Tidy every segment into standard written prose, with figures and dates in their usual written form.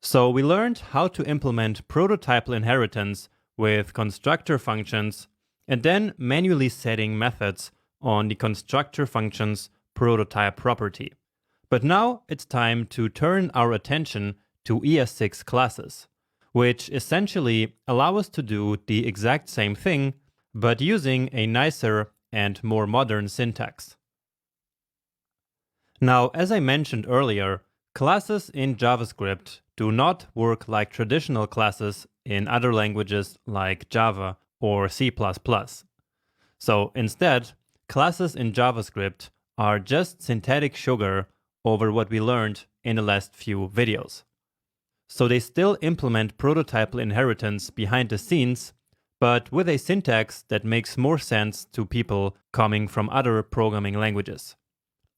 So we learned how to implement prototypal inheritance with constructor functions and then manually setting methods on the constructor function's prototype property. But now it's time to turn our attention to ES6 classes, which essentially allow us to do the exact same thing, but using a nicer and more modern syntax. Now, as I mentioned earlier, classes in JavaScript do not work like traditional classes in other languages like Java or C++. So instead, classes in JavaScript are just synthetic sugar over what we learned in the last few videos. So they still implement prototypal inheritance behind the scenes, but with a syntax that makes more sense to people coming from other programming languages.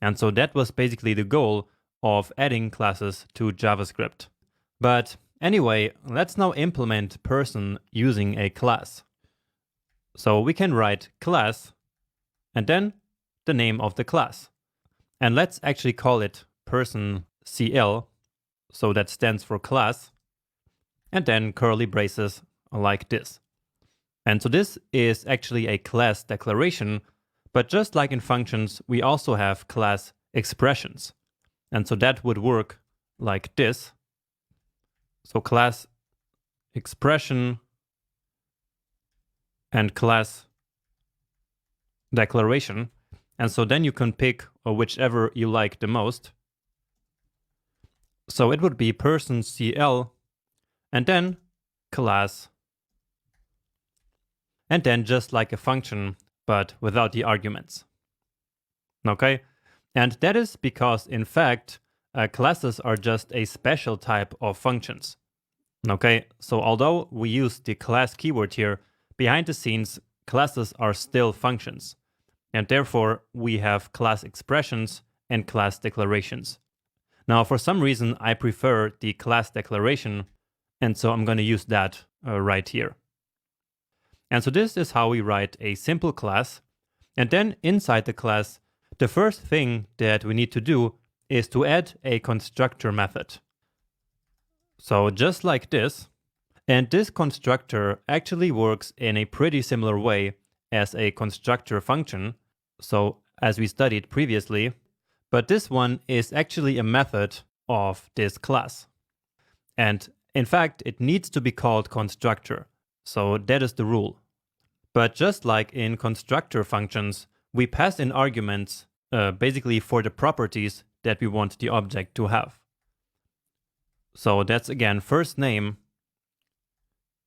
And so that was basically the goal of adding classes to JavaScript. But anyway, let's now implement person using a class. So we can write class and then the name of the class. And let's actually call it person CL. So that stands for class. And then curly braces like this. And so this is actually a class declaration. But just like in functions, we also have class expressions. And so that would work like this. So class expression and class declaration. And so then you can pick whichever you like the most. So it would be person CL and then class. And then just like a function, but without the arguments. Okay? And that is because, in fact, classes are just a special type of functions. Okay? So although we use the class keyword here, behind the scenes, classes are still functions. And therefore, we have class expressions and class declarations. Now, for some reason, I prefer the class declaration, and so I'm going to use that right here. And so this is how we write a simple class. And then inside the class, the first thing that we need to do is to add a constructor method. So just like this. And this constructor actually works in a pretty similar way as a constructor function. So as we studied previously, but this one is actually a method of this class. And in fact, it needs to be called constructor. So that is the rule. But just like in constructor functions, we pass in arguments basically for the properties that we want the object to have. So that's again first name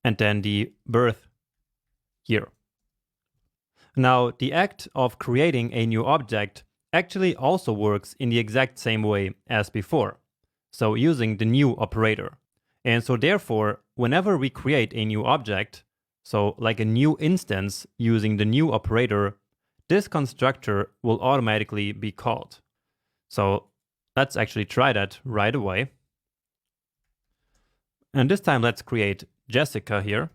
and then the birth year. Now, the act of creating a new object actually also works in the exact same way as before. So using the new operator. And so therefore, whenever we create a new object, so like a new instance using the new operator, this constructor will automatically be called. So let's actually try that right away. And this time let's create Jessica here.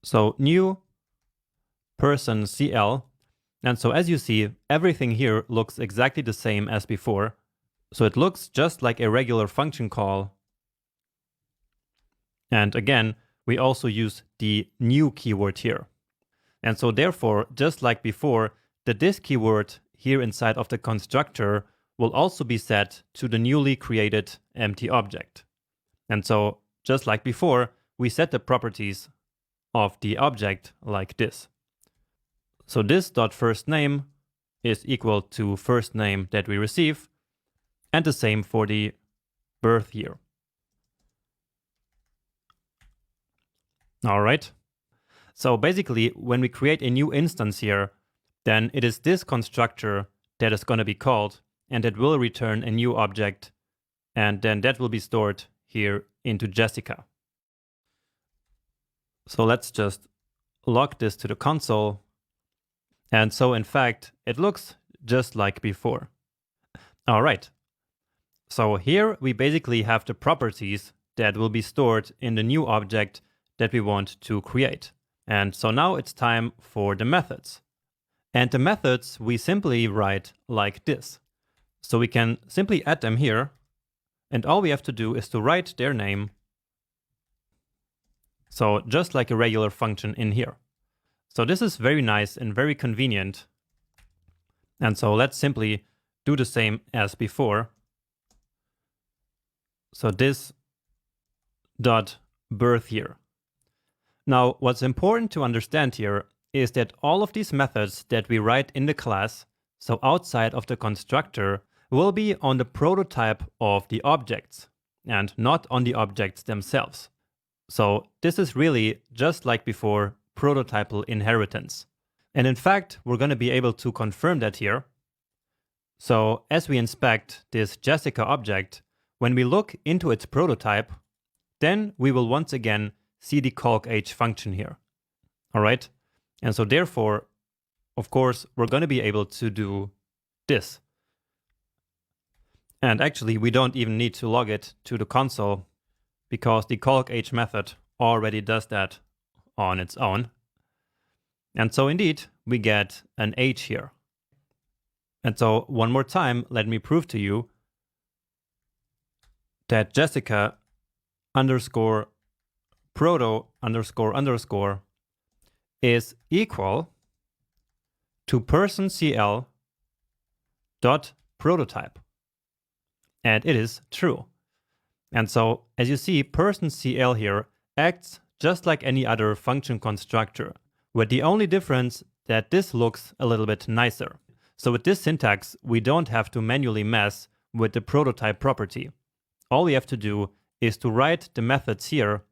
So new person CL. And so as you see, everything here looks exactly the same as before. So it looks just like a regular function call. And again, we also use the new keyword here. And so therefore, just like before, the this keyword here inside of the constructor will also be set to the newly created empty object. And so just like before, we set the properties of the object like this. So this.firstName is equal to first name that we receive, and the same for the birth year. All right. So basically, when we create a new instance here, then it is this constructor that is going to be called, and it will return a new object, and then that will be stored here into Jessica. So let's just log this to the console. And so in fact, it looks just like before. All right. So here we basically have the properties that will be stored in the new object that we want to create. And so now it's time for the methods. And the methods we simply write like this. So we can simply add them here And all we have to do is to write their name. So just like a regular function in here. So this is very nice and very convenient. And so let's simply do the same as before. So this dot birth year. Now, what's important to understand here is that all of these methods that we write in the class, so outside of the constructor, will be on the prototype of the objects and not on the objects themselves. So this is really just like before, prototypal inheritance. And in fact, we're going to be able to confirm that here. So as we inspect this Jessica object, when we look into its prototype, then we will once again see the calc_h function here. All right. And so therefore, of course, we're going to be able to do this. And actually, we don't even need to log it to the console because the calc_h method already does that on its own. And so indeed, we get an h here. And so one more time, let me prove to you that Jessica underscore proto underscore underscore is equal to person CL dot prototype. And it is true. And so as you see, person CL here acts just like any other function constructor, with the only difference that this looks a little bit nicer. So with this syntax, we don't have to manually mess with the prototype property. All we have to do is to write the methods here,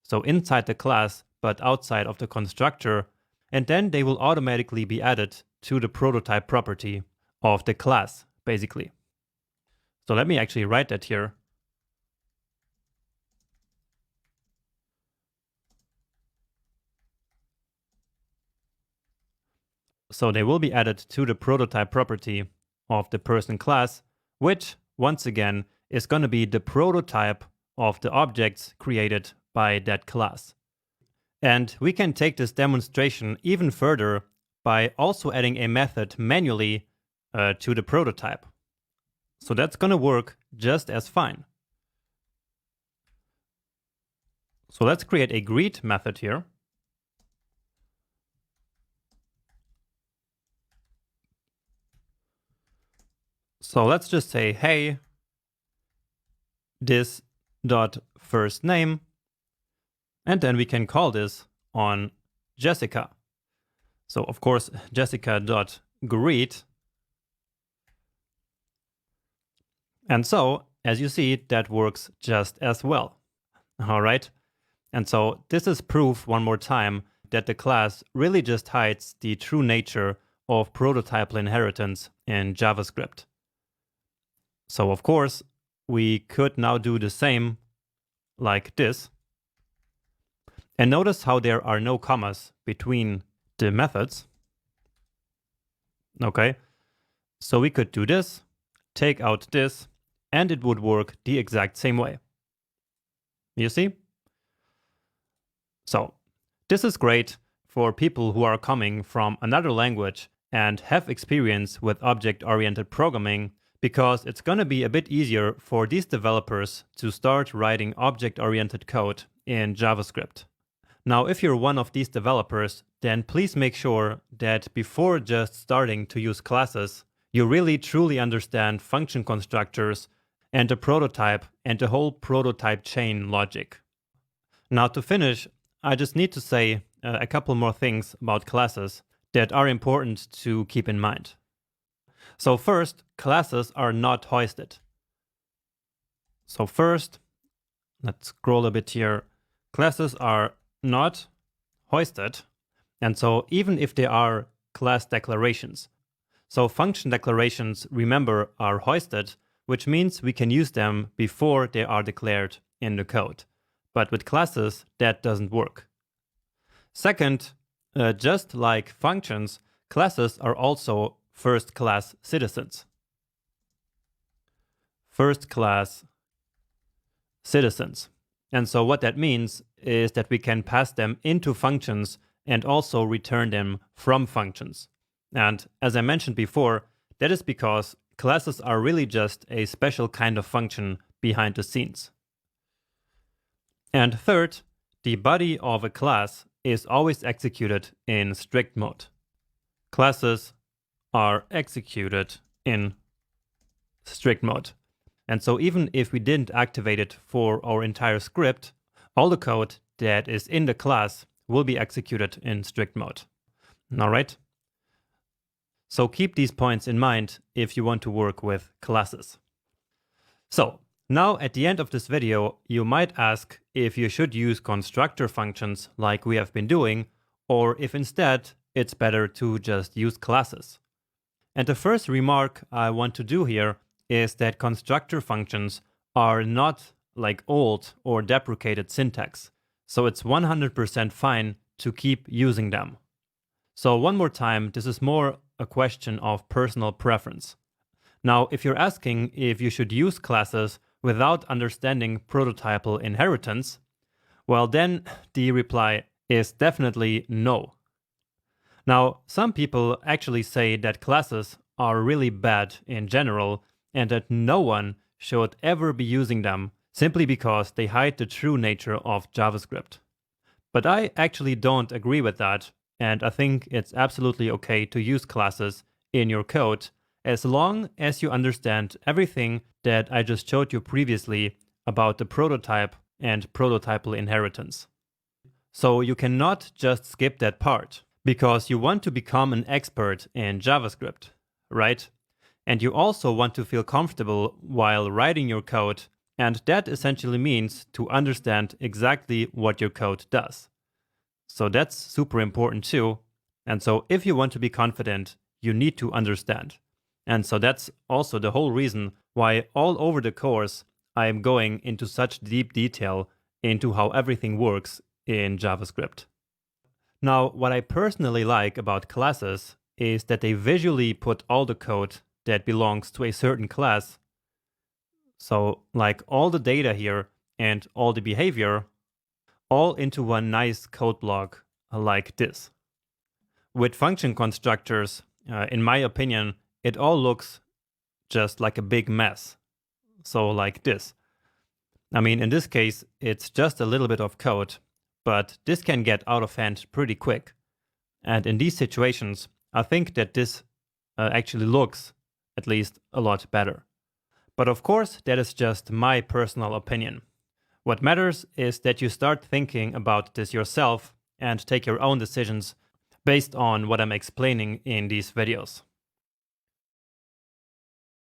so inside the class, but outside of the constructor, and then they will automatically be added to the prototype property of the class, basically. So let me actually write that here. So they will be added to the prototype property of the person class, which once again is going to be the prototype of the objects created by that class. And we can take this demonstration even further by also adding a method manually to the prototype. So that's going to work just as fine. So let's create a greet method here. So let's just say, hey, this dot first name, and then we can call this on Jessica. So of course, Jessica dot greet. And so, as you see, that works just as well. All right. And so this is proof one more time that the class really just hides the true nature of prototypal inheritance in JavaScript. So of course, we could now do the same like this. And notice how there are no commas between the methods. Okay, so we could do this, take out this, and it would work the exact same way. You see? So this is great for people who are coming from another language and have experience with object-oriented programming, because it's going to be a bit easier for these developers to start writing object-oriented code in JavaScript. Now, if you're one of these developers, then please make sure that before just starting to use classes, you really truly understand function constructors and the prototype and the whole prototype chain logic. Now, to finish, I just need to say a couple more things about classes that are important to keep in mind. So first, classes are not hoisted. So first, let's scroll a bit here. Classes are not hoisted. And so even if they are class declarations. So function declarations, remember, are hoisted, which means we can use them before they are declared in the code. But with classes, that doesn't work. Second, just like functions, classes are also first-class citizens. First-class citizens. And so what that means is that we can pass them into functions and also return them from functions. And as I mentioned before, that is because classes are really just a special kind of function behind the scenes. And third, the body of a class is always executed in strict mode. Classes are executed in strict mode. And so even if we didn't activate it for our entire script, all the code that is in the class will be executed in strict mode. All right? So keep these points in mind if you want to work with classes. So now at the end of this video, you might ask if you should use constructor functions like we have been doing, or if instead it's better to just use classes. And the first remark I want to do here is that constructor functions are not like old or deprecated syntax. So it's 100% fine to keep using them. So one more time, this is more a question of personal preference. Now, if you're asking if you should use classes without understanding prototypal inheritance, well then the reply is definitely no. Now, some people actually say that classes are really bad in general and that no one should ever be using them simply because they hide the true nature of JavaScript. But I actually don't agree with that, and I think it's absolutely okay to use classes in your code as long as you understand everything that I just showed you previously about the prototype and prototypal inheritance. So you cannot just skip that part because you want to become an expert in JavaScript, right? And you also want to feel comfortable while writing your code, and that essentially means to understand exactly what your code does. So that's super important too. And so if you want to be confident, you need to understand. And so that's also the whole reason why all over the course I am going into such deep detail into how everything works in JavaScript. Now, what I personally like about classes is that they visually put all the code that belongs to a certain class, so like all the data here and all the behavior, all into one nice code block like this. With function constructors, in my opinion, it all looks just like a big mess. So like this. I mean, in this case, it's just a little bit of code, but this can get out of hand pretty quick. And in these situations, I think that this actually looks at least a lot better. But of course, that is just my personal opinion. What matters is that you start thinking about this yourself and take your own decisions based on what I'm explaining in these videos.